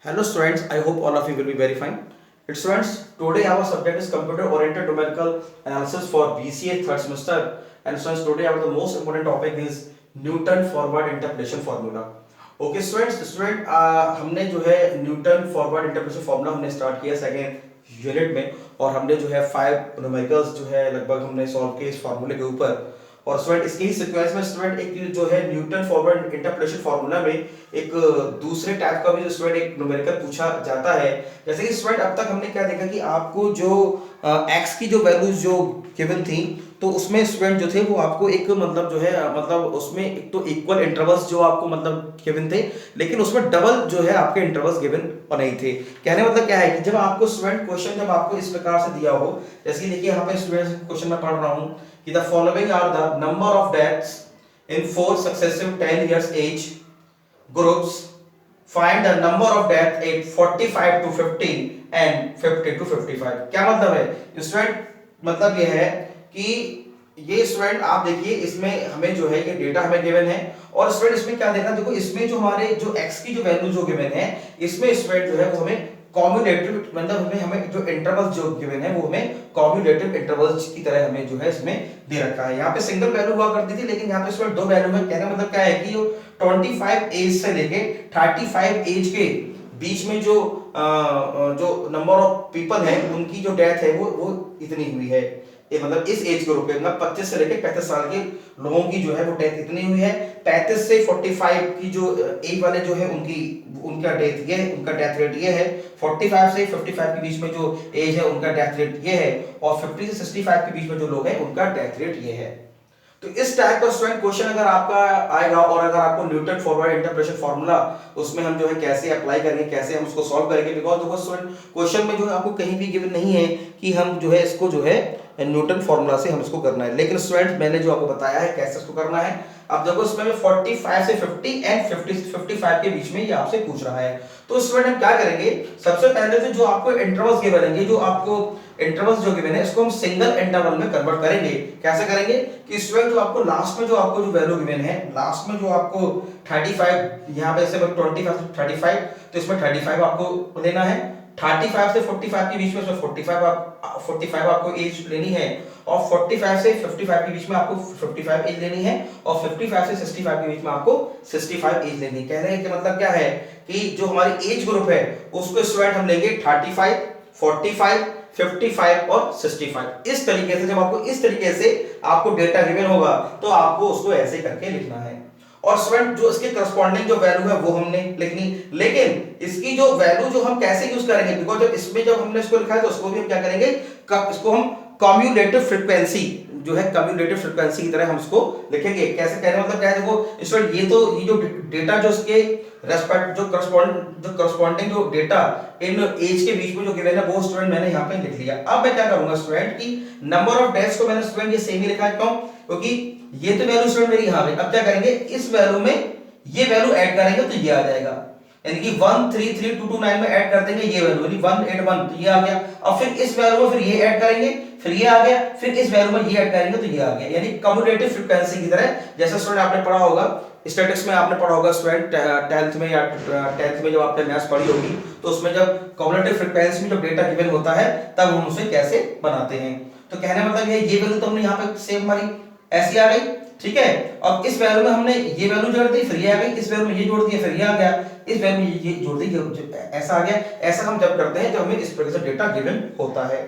Hello students, I hope all of you will be very fine. Students, today our subject is computer oriented numerical analysis for BCA third semester. And students, today our the most important topic is Newton forward interpolation formula. Okay student हमने जो है Newton forward interpolation formula हमने start किया second unit में और हमने जो है 5 न्यूमेरिकल्स जो है लगभग हमने सॉल्व किए इस फार्मूले के ऊपर। और स्टूडेंट इसके ही सीक्वेंस में स्टूडेंट एक जो है न्यूटन फॉरवर्ड इंटरपोलेशन फार्मूला में एक दूसरे टाइप का भी जो स्टूडेंट एक न्यूमेरिकल पूछा जाता है। जैसे कि स्टूडेंट अब तक हमने क्या देखा कि आपको जो एक्स की जो वैल्यूज जो गिवन थी तो उसमें स्टूडेंट जो थे वो आपको एक मतलब जो है मतलब उसमें एक तो इक्वल इंटरवल्स जो आपको मतलब गिवन थे, लेकिन उसमें डबल जो है आपके इंटरवल्स गिवन नहीं थे। कहने मतलब क्या है कि जब आपको स्टूडेंट क्वेश्चन जब आपको इस प्रकार से दिया हो, जैसे कि देखिए यहाँ पे स्टूडेंट क्वेश्चन में पढ़ रहा हूँ कि the following are the number of deaths in 4 successive 10 years age groups, find the number of death at 45 to 50 and 50 to 55। क्या मतलब है स्टूडेंट? मतलब ये है कि ये स्टूडेंट आप देखिए इसमें हमें जो है ये डेटा हमें गिवन है और स्टूडेंट इसमें क्या देखना, देखो इसमें जो हमारे जो x की जो वैल्यू जो गिवन है इसमें स्टूडेंट जो है वो हमें कॉम्युलेटिव मतलब हमें जो इंटरवल्स जो गिवन है वो हमें कॉम्युलेटिव इंटरवल्स की तरह हमें जो है इसमें दे रखा है। यहाँ पे सिंगल वैल्यू हुआ करती थी लेकिन यहाँ पे स्टूडेंट दो वैल्यू है। कहने मतलब क्या है कि जो 25 एज से लेके 35 एज के बीच में जो नंबर ऑफ पीपल है उनकी जो डेथ है वो इतनी हुई है। ये मतलब इस एज ग्रुप में मतलब 25 से लेके 35 साल के लोगों की जो है वो डेथ इतनी हुई है। 35 से 45 की जो एज वाले जो है उनका डेथ ये है, उनका डेथ रेट ये है। 45 से 55 के बीच में जो एज है उनका डेथ रेट ये है और 50 से 65 के बीच में जो लोग हैं उनका डेथ रेट ये है। तो इस टाइप का स्टूडेंट क्वेश्चन अगर आपका आएगा और अगर आपको न्यूटन फॉरवर्ड इंटरपोलेशन फार्मूला उसमें हम जो है कैसे अप्लाई करेंगे, कैसे हम उसको सॉल्व करेंगे, बिकॉज देखो स्टूडेंट क्वेश्चन में जो है आपको कहीं भी गिवन नहीं है कि हम जो है इसको जो है न्यूटन फार्मूला से हम इसको करना है। लेकिन स्टूडेंट मैंने जो आपको बताया है कैसे इसको करना है। अब देखो इसमें 45 से 50 एंड 50 से 55 के बीच में ये आपसे पूछ रहा है। तो स्टूडेंट हम क्या करेंगे, सबसे पहले तो जो आपको इंटरवल्स गिवन है, जो आपको इंटरवल्स जो गिवन है इसको हम सिंगल इंटरवल में कन्वर्ट करेंगे। कैसे करेंगे कि स्टूडेंट जो आपको लास्ट में जो आपको जो वैल्यू गिवन है, लास्ट में जो आपको 35 यहाँ पे से 25 से 35 तो इसमें 35 आपको लेना है। 35 से 45 के बीच में 45 आपको एज लेनी है और 45 से 55 के बीच में आपको 55 एज लेनी है और 55 से 65 के बीच में आपको 65 एज लेनी है। कहने का मतलब क्या है कि जो हमारी एज ग्रुप है उसको स्टूडेंट हम लेंगे 35, 45, 55 और 65। इस तरीके से जब आपको इस तरीके से आपको डेटा गिवन होगा तो आपको उसको ऐसे करके लिखना है और स्टूडेंट जो इसके करस्पॉन्डिंग जो वैल्यू है वो हमने लिखनी। लेकिन इसकी जो वैल्यू जो हम कैसे यूज करेंगे, बिकॉज जब इसमें जब हमने इसको लिखा है तो उसको भी हम क्या करेंगे, इसको हम कम्युलेटिव फ्रीक्वेंसी जो है कम्युलेटिव फ्रीक्वेंसी की तरह हम इसको लिखेंगे। कैसे कहने मतलब क्या है, देखो स्टूडेंट ये जो डेटा जो इसके रेस्पेक्ट जो करस्पॉन्डिंग जो डेटा इन एज के बीच में जो गिवन है वो स्टूडेंट मैंने यहाँ पे लिख लिया। अब मैं क्या करूंगा स्टूडेंट की नंबर ऑफ डेथ्स को मैंने स्टूडेंट ये सेम ही लिखा है, क्यों? क्योंकि ये तो वैल्यू स्टूडेंट मेरी यहाँ पे। अब क्या करेंगे, इस वैल्यू में ये वैल्यू ऐड करेंगे तो ये आ जाएगा, यानी कि 133229 में ऐड कर देंगे ये वैल्यू, यानी 181 तो ये आ गया। अब फिर इस वैल्यू में फिर ये ऐड करेंगे, फिर ये आ गया, फिर इस वैल्यू में ये ऐड करेंगे तो ये आ गया, यानी कम्युलेटिव फ्रीक्वेंसी की तरह। जैसे स्टूडेंट आपने पढ़ा होगा स्टैटिस्टिक्स में, आपने पढ़ा होगा स्टूडेंट 10th में या 10th में जब आपने मैथ्स पढ़ी होगी तो उसमें जब कम्युलेटिव फ्रीक्वेंसी में जब डेटा गिवन होता है तब हम उसे कैसे बनाते हैं। तो कहने मतलब ये वैल्यू तो हमने यहाँ पे सेम हमारी ऐसी आ गई, ठीक है। अब इस वैल्यू में हमने ये वैल्यू जोड़ दी, फिर ये आ गई, इस वैल्यू में ये जोड़ दिया, फिर ये आ गया, इस वैल्यू में ये जोड़ दी, ऐसा आ गया। ऐसा हम जब करते हैं जब हमें इस प्रकार से डेटा गिवन होता है,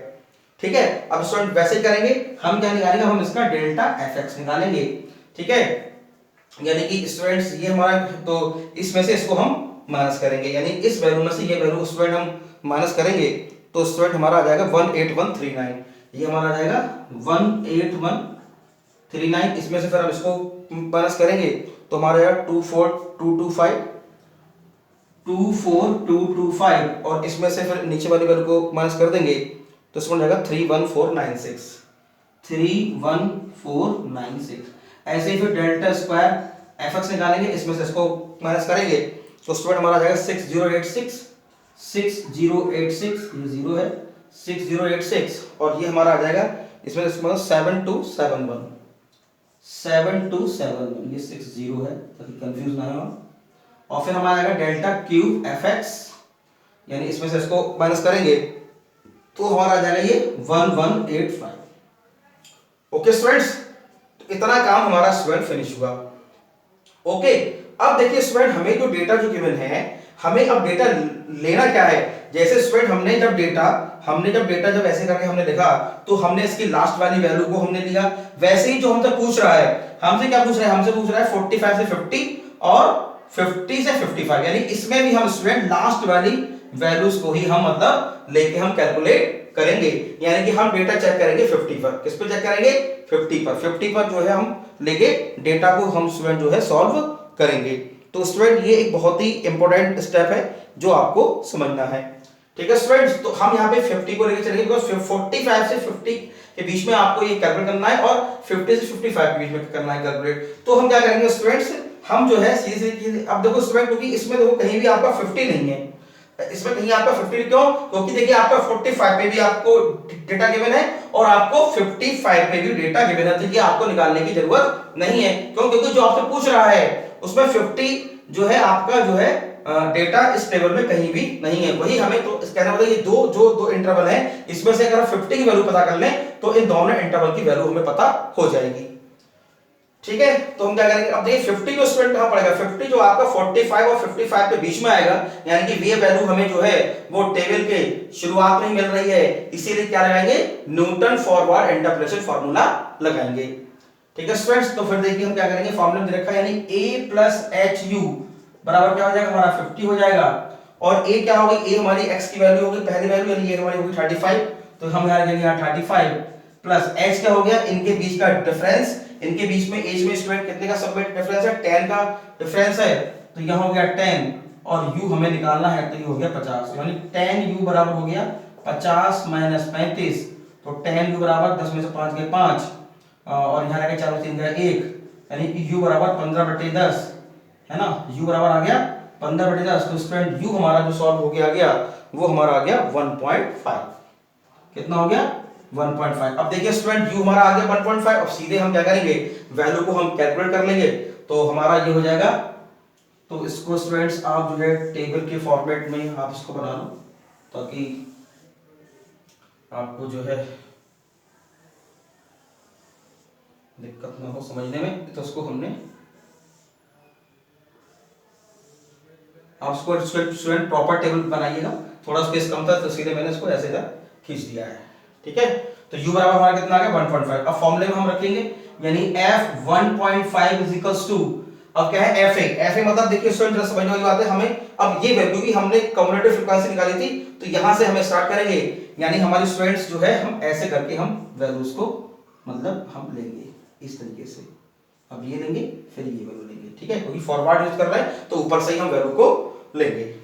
ठीक है। अब स्टूडेंट वैसे करेंगे, हम क्या निकालेंगे, हम इसका डेल्टा fx निकालेंगे, ठीक है। यानी कि स्टूडेंट्स ये हमारा, तो इसमें से इसको हम माइनस करेंगे, यानी इस वैल्यू में से ये वैल्यू स्टूडेंट हम माइनस करेंगे तो स्टूडेंट हमारा आ जाएगा 18139। ये हमारा आ जाएगा 18139। इसमें से फिर हम इसको माइनस करेंगे तो हमारा आएगा 24225 और इसमें से फिर नीचे वाली वैल्यू को माइनस कर देंगे तो इसमें जाएगा 31496। ऐसे ही फिर डेल्टा स्क्वायर fx निकालेंगे, इसमें से इसको माइनस करेंगे तो स्टूडेंट हमारा जाएगा 6086 ये 0 है 6086 और ये हमारा आ जाएगा इसमें 7271 ये 60 है ताकि कंफ्यूज ना हो। और फिर हमारा आएगा डेल्टा क्यूब fx यानी इसमें से इसको माइनस करेंगे तो हमारा आ जाएगा ये 1185। ओके स्टूडेंट्स, तो इतना काम हमारा स्टूडेंट फिनिश हुआ। ओके, अब देखिए स्टूडेंट, हमें जो डेटा जो गिवन है, हमें अब डेटा लेना क्या है। जैसे स्टूडेंट हमने जब डेटा जब ऐसे करके हमने लिखा तो हमने इसकी लास्ट वाली वैल्यू को हमने लिया। वैसे ही जो हमसे पूछ रहा है, हमसे क्या पूछ रहा है, हमसे पूछ रहा है 45 से 50 और 50 से 55, यानी इसमें भी हम स्टूडेंट लास्ट वाली वैल्यूज को ही हम मतलब लेके हम कैलकुलेट करेंगे। यानी कि हम डेटा चेक करेंगे 50 पर। किस पे चेक करेंगे? 50 पर जो है हम लेके डेटा को हम स्टूडेंट जो है सॉल्व करेंगे। तो स्टूडेंट ये एक बहुत ही इंपॉर्टेंट स्टेप है जो आपको समझना है। ठीक है स्टूडेंट्स, तो हम यहाँ पे 50 को लेके चलेंगे, बिकॉज 45 से 50 के बीच में आपको ये कैलकुलेट करना है और 50 से 55 के बीच में करना है कैलकुलेट। तो हम क्या करेंगे स्टूडेंट्स, हम जो है सीधे अब देखो स्टूडेंट, क्योंकि इसमें देखो कहीं भी आपका 50 नहीं है, इसमें कहीं आपका 50 क्यों? क्योंकि देखिए आपका 45 पे भी आपको डेटा गिवन है और आपको 55 पे भी डेटा गिवन है, तो ये आपको निकालने की जरूरत नहीं है। क्यों? क्योंकि जो आपसे पूछ रहा है उसमें 50 जो है आपका जो है डेटा इस टेबल में कहीं भी नहीं है। वही हमें तो कहना मतलब ये दो इंटरवल है, इसमें से अगर 50 की वैल्यू पता कर लें तो इन दोनों इंटरवल की वैल्यू हमें पता हो जाएगी। ठीक है, तो हम क्या करेंगे, अब देखिए 50 को स्टूडेंट कहां पड़ेगा, 50 जो आपका 45 और 55 के बीच में आएगा, यानी कि ये वैल्यू हमें जो है वो टेबल के शुरुआत में ही मिल रही है, इसीलिए क्या लगाएंगे, न्यूटन फॉरवर्ड इंटरपोलेशन फार्मूला लगाएंगे। ठीक है स्टूडेंट्स, तो फिर देखिए हम क्या करेंगे, फार्मूला में दे रखा है, यानी a प्लस एच यू बराबर क्या हो जाएगा, हमारा 50 हो जाएगा। और a क्या होगी, a हमारी x की वैल्यू होगी, पहली वैल्यू, यानी ये हमारी होगी 35, तो हम यहाँ लिखेंगे यहाँ 35 प्लस h क्या हो गया, इनके बीच का डिफरेंस, इनके बीच में एज में स्टूडेंट कितने का सब डिफरेंस है, 10 का डिफरेंस है, तो यहाँ हो गया 10 और u हमें निकालना है, तो ये हो गया 50, यानी 10u बराबर हो गया 50 माइनस 35, तो 10u बराबर 10 में से 5 गए 5 और यहाँ रह गया 4 3 गया 1, यानी कि u बराबर 15/10 है ना, u बराबर आ गया 15/10। तो स्टूडेंट u हमारा जो सॉल्व हो गया वो हमारा आ गया 1.5। कितना हो गया, 1.5। अब देखिए स्टूडेंट u हमारा आ गया 1.5, अब सीधे हम क्या करेंगे, वैल्यू को हम कैलकुलेट कर लेंगे, तो हमारा ये हो जाएगा। तो इसको स्टूडेंट्स आप जो है टेबल के फॉर्मेट में आप इसको बना लो, ताकि आपको जो है दिक्कत ना हो समझने में। तो उसको हमने आप उसको स्टूडेंट प्रॉपर टेबल बनाइएगा, थोड़ा स्पेस कम था तो सीधे मैंने इसको ऐसे खींच दिया है। ठीक है, तो u बराबर हमारा कितना आ गया 1.5। अब फॉर्मूले में हम रखेंगे, यानी f 1.5 इज इक्वल्स टू, अब क्या है fa मतलब देखिए स्टूडेंट जरा समझने वाली बात है, हमें अब ये वैल्यू भी हमने कम्युलेटिव फ्रीक्वेंसी निकाली थी, तो यहां से हमें स्टार्ट करेंगे, यानी हमारी स्टूडेंट्स जो है हम ऐसे करके हम वैल्यूज को मतलब हम लेंगे इस तरीके से, अब ये लेंगे फिर ये वैल्यू लेंगे। ठीक है, क्योंकि फॉरवर्ड यूज कर रहे हैं तो ऊपर से ही हम वैल्यू को लेंगे।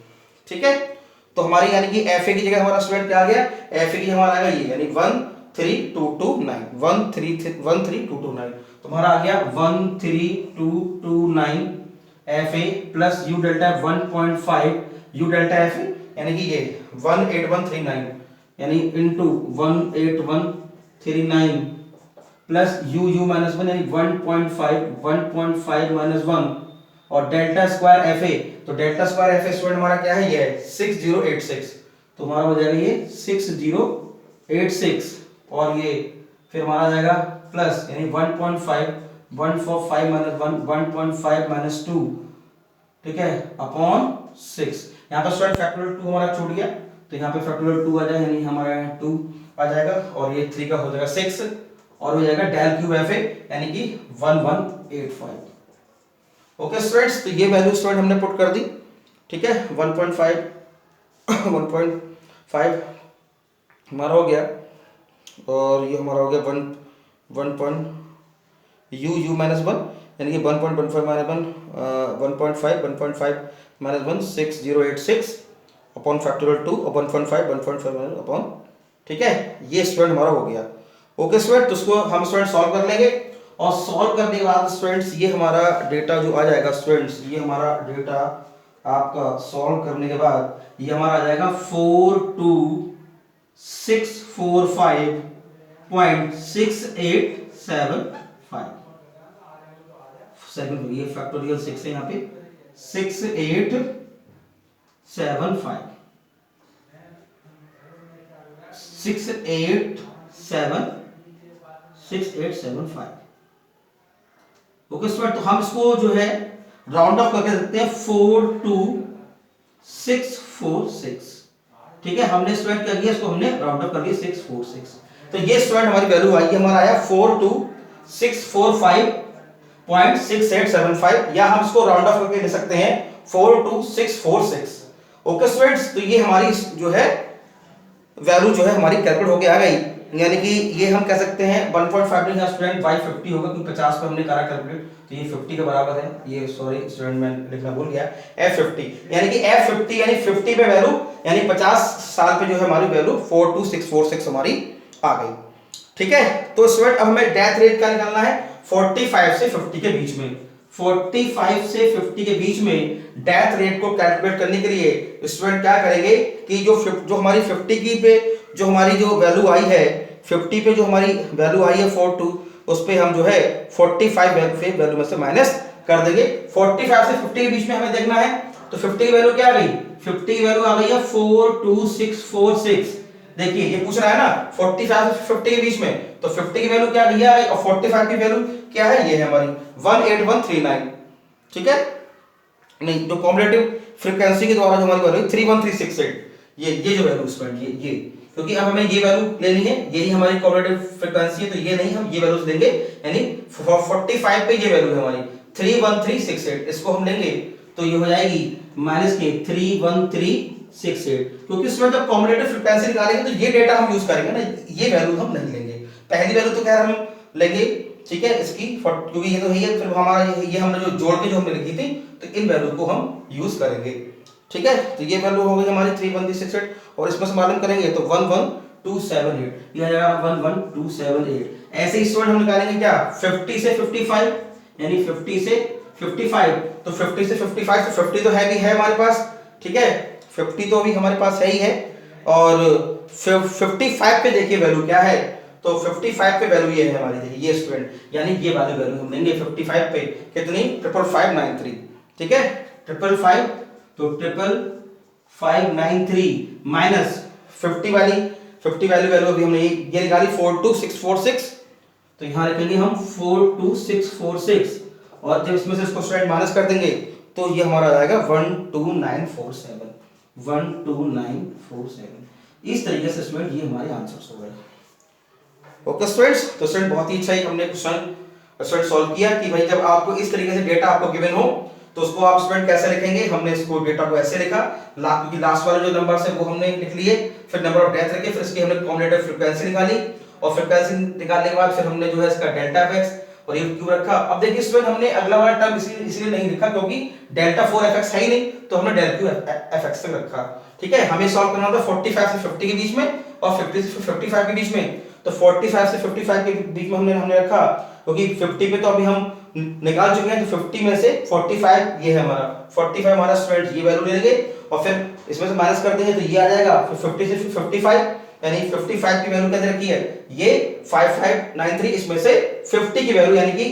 ठीक है, तो हमारी यानी कि fa की जगह हमारा स्टूडेंट क्या आ गया, fa की हमारा आएगा ये, यानी 13229 13229, तो हमारा आ गया 13229 fa plus u delta 1.5 u delta fa, यानी कि ये 18139, यानी इनटू 18139 प्लस u माइनस 1, यानी 1.5 माइनस 1 और डेल्टा स्क्वायर एफ ए, तो delta square F a student हमारा क्या है, ये है 6086, तो हमारा हो जाएगा ये 6086 और ये फिर हमारा आ जाएगा प्लस, यानी 1.5 145 माइनस 1.5 माइनस 2, ठीक है, अपॉन 6। यहाँ पर स्टूडेंट फैक्टोरियल 2 हमारा छूट गया, तो यहाँ पे फैक्टोरियल 2 आ जाएगा, यानी हमारा 2 आ जाएगा और ये 3 का हो जाएगा 6 और हो जाएगा डेल क्यूब एफ ए, यानी कि 1185। ओके स्टूडेंट्स, तो ये वैल्यू स्टूडेंट हमने पुट कर दी। ठीक है, 1.5 हमारा हो गया और ये हमारा हो गया 1 माइनस 1, यानी कि 1.15 माइनस 1.5 माइनस 1 6086 अपॉन फैक्टोरियल 2 और 1.5 माइनस अपॉन, ठीक है, ये स्टूडेंट हमारा हो गया। ओके स्टूडेंट, तो उसको हम स्टूडेंट सॉल्व कर लेंगे और सॉल्व करने के बाद स्टूडेंट्स ये हमारा डेटा जो आ जाएगा स्टूडेंट्स, ये हमारा डेटा आपका सॉल्व करने के बाद ये हमारा आ जाएगा 42645.6875। सेकंड, ये फैक्टोरियल 6 है यहाँ पे 6875। 6875। ओके स्टूडेंट, तो हम इसको जो है राउंड ऑफ करके देखते हैं 42646। ठीक है, हमने स्टूडेंट क्या किया, इसको हमने राउंड ऑफ कर दिया 646। तो ये स्टूडेंट हमारी वैल्यू आई, हमारा आया 42645.6875, या हम इसको राउंड ऑफ करके ले सकते हैं 42646। ओके स्टूडेंट्स, तो ये हमारी जो है वैल्यू जो है हमारी कैलकुलेट होके आ गई, यानी कि ये हम कह सकते हैं 1.5 का स्टूडेंट बाई 50 होगा, क्योंकि 50 पे हमने करा कैलकुलेट, तो ये 50 के बराबर है। ये सॉरी स्टूडेंट मैं लिखना भूल गया, F50, यानी कि F50 यानी 50 पे वैल्यू, यानी 50 साल पे जो है हमारी वैल्यू 42646 हमारी आ गई। ठीक है, तो स्टूडेंट अब हमें डेथ रेट का निकालना है 45 से 50 के बीच में। 45 से 50 के बीच में डेथ रेट को कैलकुलेट करने के लिए स्टूडेंट क्या करेंगे कि जो हमारी 50 की पे जो हमारी जो वैल्यू आई है, 50 पे जो हमारी वैल्यू आई है 42, उस पे हम जो है 45 वैल्यू में से माइनस कर देंगे। 45 से 50 के बीच में हमें देखना है, तो 50 की वैल्यू क्या आ गई, 50 की वैल्यू आ गई है 42646। देखिए ये पूछ रहा है ना 45 से 50 के बीच में, तो 50 की वैल्यू क्या आ गई और 45 की वैल्यू क्या है, ये है हमारी 18139। ठीक है, नहीं जो कॉम्बिनेटिव फ्रीक्वेंसी के द्वारा जो हमारी वैल्यू 31368, ये जो वैल्यू स्टूडेंट ये क्योंकि अब हमें ये वैल्यू लेनी है, यही हमारी कॉम्बिनेटिव फ्रीक्वेंसी है, तो ये नहीं, हम ये वैल्यूज लेंगे, यानी 45 पे ये वैल्यू है हमारी 31368, इसको हम लेंगे तो ये हो जाएगी माइनस के 31368, क्योंकि इसमें जब कॉम्बिनेटिव फ्रीक्वेंसी निकालेंगे तो ये डेटा हम यूज करेंगे ना, ये वैल्यू हम नहीं लेंगे। पहली वैल्यू तो खैर हम लेंगे, ठीक है, इसकी क्योंकि ये तो है, फिर हमारा ये हमने जो जोड़ के जो हमने लिखी थी, तो इन वैल्यू को हम यूज करेंगे। ठीक है, तो ये वैल्यू हो गई हमारी 31368, और इसमें से मालूम करेंगे तो 11278, ये आ जाएगा 11278। ऐसे ही स्टूडेंट हम निकालेंगे क्या 50 से 55, यानी 50 से 55, तो 50 से 55, तो 50 तो है भी है हमारे पास, ठीक है, 50 तो अभी हमारे पास है ही है, और 55 पे देखिए वैल्यू क्या है, तो 55 पे वैल्यू ये है हमारी, देखिए ये स्टूडेंट, यानी ये वाली वैल्यू हम लेंगे 55 पे, कितनी 55593। ठीक है, 555, तो 55593 माइनस 50 वैल्यू अभी हमने ये निकाली 42646, तो यहां लिखेंगे हम 42646, और जब इसमें से इसको स्टूडेंट माइनस कर देंगे तो ये हमारा आ जाएगा 12947। 12947, इस तरीके से स्टूडेंट ये हमारे आंसर्स हो गए। ओके स्टूडेंट्स, तो स्टूडेंट बहुत ही अच्छा ही हमने क्वेश्चन स्टूडेंट सॉल्व किया कि भाई जब आपको इस तरीके से डेटा आपको गिवन हो तो उसको आप स्टूडेंट कैसे लिखेंगे। हमने इसको डेटा को ऐसे लिखा, क्योंकि लास्ट वाले जो नंबर्स है वो हमने लिख लिए, फिर नंबर ऑफ डेथ रखे, फिर इसकी हमने कॉम्बिनेटिव फ्रीक्वेंसी निकाली, और फ्रीक्वेंसी निकालने के बाद फिर हमने जो है इसका डेल्टा एफएक्स और ये क्यों रखा। अब देखिए स्टूडेंट हमने अगला वाला टर्म इसलिए नहीं लिखा क्योंकि डेल्टा 4 एफएक्स है ही नहीं, तो हमने डेल क्यू एफएक्स तक रखा। ठीक है, हमें सॉल्व करना था 45 से 50 के बीच में और 50 से 55 के बीच में, तो 45 से 55 के बीच में हमने रखा, क्योंकि 50 पे तो अभी हम निकाल चुके हैं, तो 50 में से 45 ये है हमारा, 45 हमारा स्टूडेंट ये वैल्यू ले लेंगे, और फिर इसमें से माइनस कर देंगे तो ये आ जाएगा, फिर 50 से 55, यानी 55 की वैल्यू क्या रखी है, ये 5593, इसमें से 50 की वैल्यू यानी कि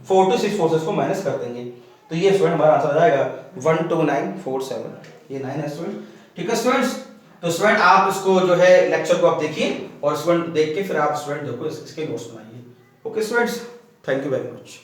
42646 को माइनस कर देंगे, तो ये स्टूडेंट हमारा आंसर आ जाएगा 12947, ये 9 है स्टूडेंट। ठीक है स्टूडेंट्स, तो स्टूडेंट आप इसको जो है लेक्चर को आप देखिए, और स्टूडेंट देख के फिर आप स्टूडेंट देखो इसके नोट्स बनाइए। Okay students, thank you very much.